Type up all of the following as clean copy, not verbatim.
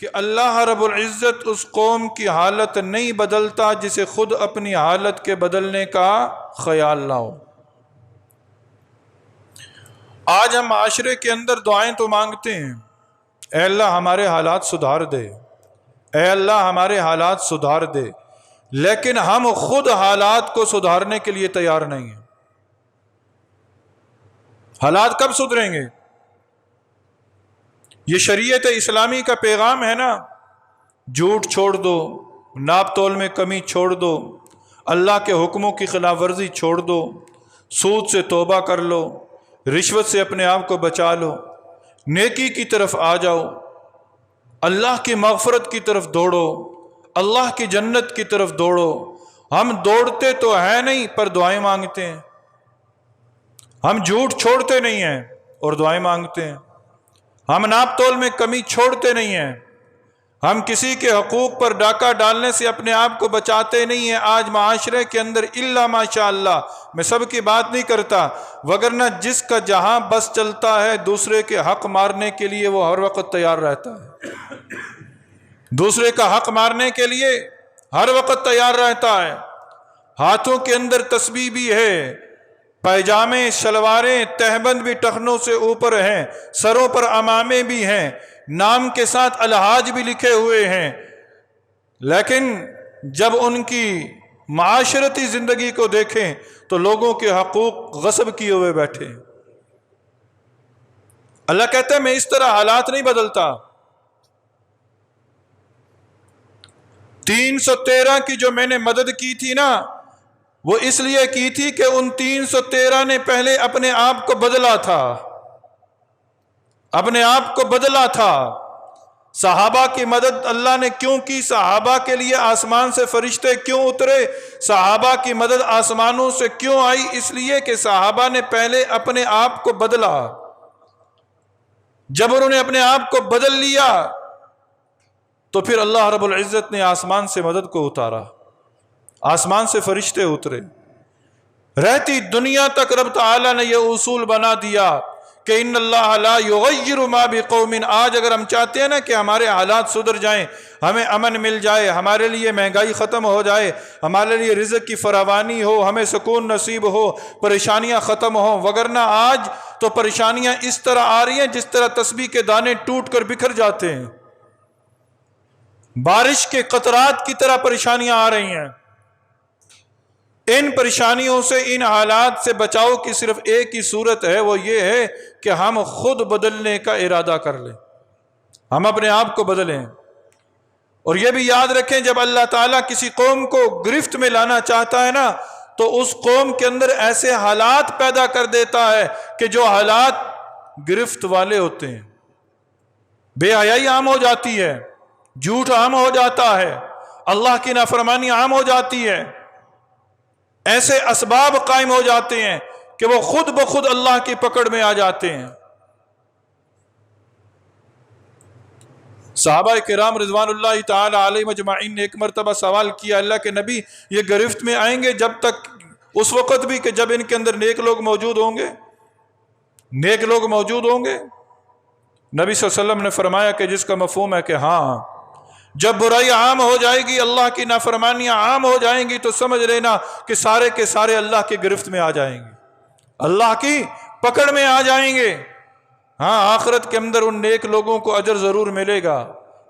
کہ اللہ رب العزت اس قوم کی حالت نہیں بدلتا جسے خود اپنی حالت کے بدلنے کا خیال نہ ہو۔ آج ہم معاشرے کے اندر دعائیں تو مانگتے ہیں، اے اللہ ہمارے حالات سدھار دے، اے اللہ ہمارے حالات سدھار دے، لیکن ہم خود حالات کو سدھارنے کے لیے تیار نہیں ہیں۔ حالات کب سدھریں گے؟ یہ شریعت اسلامی کا پیغام ہے نا، جھوٹ چھوڑ دو، ناپ تول میں کمی چھوڑ دو، اللہ کے حکموں کی خلاف ورزی چھوڑ دو، سود سے توبہ کر لو، رشوت سے اپنے آپ کو بچا لو، نیکی کی طرف آ جاؤ، اللہ کی مغفرت کی طرف دوڑو، اللہ کی جنت کی طرف دوڑو۔ ہم دوڑتے تو ہیں نہیں پر دعائیں مانگتے ہیں، ہم جھوٹ چھوڑتے نہیں ہیں اور دعائیں مانگتے ہیں، ہم ناپ تول میں کمی چھوڑتے نہیں ہیں، ہم کسی کے حقوق پر ڈاکہ ڈالنے سے اپنے آپ کو بچاتے نہیں ہیں۔ آج معاشرے کے اندر الا ماشاء اللہ، میں سب کی بات نہیں کرتا، وگرنہ جس کا جہاں بس چلتا ہے دوسرے کے حق مارنے کے لیے وہ ہر وقت تیار رہتا ہے، دوسرے کا حق مارنے کے لیے ہر وقت تیار رہتا ہے۔ ہاتھوں کے اندر تسبیح بھی ہے، پیجامے شلواریں تہبند بھی ٹخنوں سے اوپر ہیں، سروں پر عمامے بھی ہیں، نام کے ساتھ الحاج بھی لکھے ہوئے ہیں، لیکن جب ان کی معاشرتی زندگی کو دیکھیں تو لوگوں کے حقوق غصب کیے ہوئے بیٹھے ہیں۔ اللہ کہتا ہے میں اس طرح حالات نہیں بدلتا۔ 313 کی جو میں نے مدد کی تھی نا، وہ اس لیے کی تھی کہ ان 313 نے پہلے اپنے آپ کو بدلا تھا، اپنے آپ کو بدلا تھا۔ صحابہ کی مدد اللہ نے کیوں کی؟ صحابہ کے لیے آسمان سے فرشتے کیوں اترے؟ صحابہ کی مدد آسمانوں سے کیوں آئی؟ اس لیے کہ صحابہ نے پہلے اپنے آپ کو بدلا۔ جب انہوں نے اپنے آپ کو بدل لیا تو پھر اللہ رب العزت نے آسمان سے مدد کو اتارا، آسمان سے فرشتے اترے۔ رہتی دنیا تک رب تعالیٰ نے یہ اصول بنا دیا کہ ان اللہ لا یغیر ما بقوم۔ آج اگر ہم چاہتے ہیں نا کہ ہمارے حالات سدھر جائیں، ہمیں امن مل جائے، ہمارے لیے مہنگائی ختم ہو جائے، ہمارے لیے رزق کی فراوانی ہو، ہمیں سکون نصیب ہو، پریشانیاں ختم ہوں، وگرنہ آج تو پریشانیاں اس طرح آ رہی ہیں جس طرح تسبیح کے دانے ٹوٹ کر بکھر جاتے ہیں، بارش کے قطرات کی طرح پریشانیاں آ رہی ہیں۔ ان پریشانیوں سے، ان حالات سے بچاؤ کی صرف ایک ہی صورت ہے، وہ یہ ہے کہ ہم خود بدلنے کا ارادہ کر لیں، ہم اپنے آپ کو بدلیں۔ اور یہ بھی یاد رکھیں جب اللہ تعالیٰ کسی قوم کو گرفت میں لانا چاہتا ہے نا تو اس قوم کے اندر ایسے حالات پیدا کر دیتا ہے کہ جو حالات گرفت والے ہوتے ہیں۔ بے حیائی عام ہو جاتی ہے، جھوٹ عام ہو جاتا ہے، اللہ کی نافرمانی عام ہو جاتی ہے، ایسے اسباب قائم ہو جاتے ہیں کہ وہ خود بخود اللہ کی پکڑ میں آ جاتے ہیں۔ صحابہ کرام رضوان اللہ تعالی علیہ مجمعین نے ایک مرتبہ سوال کیا، اللہ کے نبی یہ گرفت میں آئیں گے جب تک، اس وقت بھی کہ جب ان کے اندر نیک لوگ موجود ہوں گے، نیک لوگ موجود ہوں گے؟ نبی صلی اللہ علیہ وسلم نے فرمایا کہ جس کا مفہوم ہے کہ ہاں، جب برائی عام ہو جائے گی، اللہ کی نافرمانیاں عام ہو جائیں گی تو سمجھ لینا کہ سارے کے سارے اللہ کی گرفت میں آ جائیں گے، اللہ کی پکڑ میں آ جائیں گے۔ ہاں، آخرت کے اندر ان نیک لوگوں کو اجر ضرور ملے گا،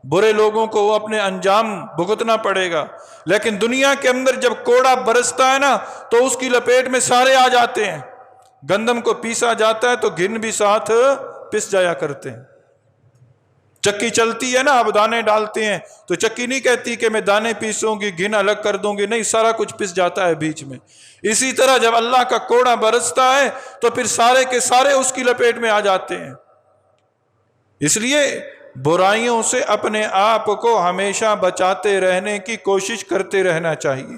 برے لوگوں کو وہ اپنے انجام بھگتنا پڑے گا، لیکن دنیا کے اندر جب کوڑا برستا ہے نا تو اس کی لپیٹ میں سارے آ جاتے ہیں۔ گندم کو پیسا جاتا ہے تو گھن بھی ساتھ پس جایا کرتے ہیں۔ چکی چلتی ہے نا، اب دانے ڈالتے ہیں تو چکی نہیں کہتی کہ میں دانے پیسوں گی، گھن الگ کر دوں گی، نہیں، سارا کچھ پس جاتا ہے بیچ میں۔ اسی طرح جب اللہ کا کوڑا برستا ہے تو پھر سارے کے سارے اس کی لپیٹ میں آ جاتے ہیں۔ اس لیے برائیوں سے اپنے آپ کو ہمیشہ بچاتے رہنے کی کوشش کرتے رہنا چاہیے۔